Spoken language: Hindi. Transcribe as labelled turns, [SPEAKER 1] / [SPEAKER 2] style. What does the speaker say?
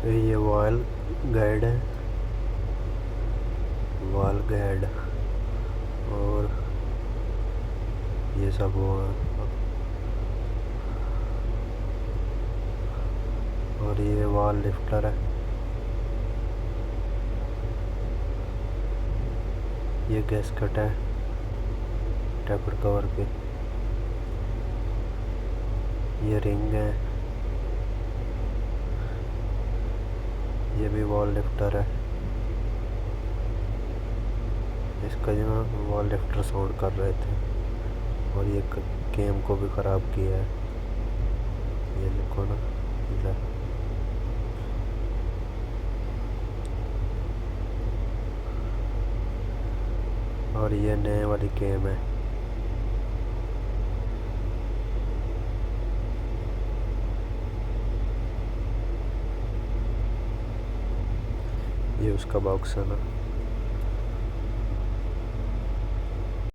[SPEAKER 1] ये वॉल गाइड है, वॉल गाइड। और ये सब वो है। और ये वॉल लिफ्टर है। ये गैसकट है टेपर कवर के। ये रिंग है। ये भी वॉल लिफ्टर है। इसका जो ना वॉल लिफ्टर साउंड कर रहे थे। और ये गेम को भी ख़राब किया है। ये देखो ना इधर। और ये नए वाली गेम है। ये उसका बॉक्स है ना।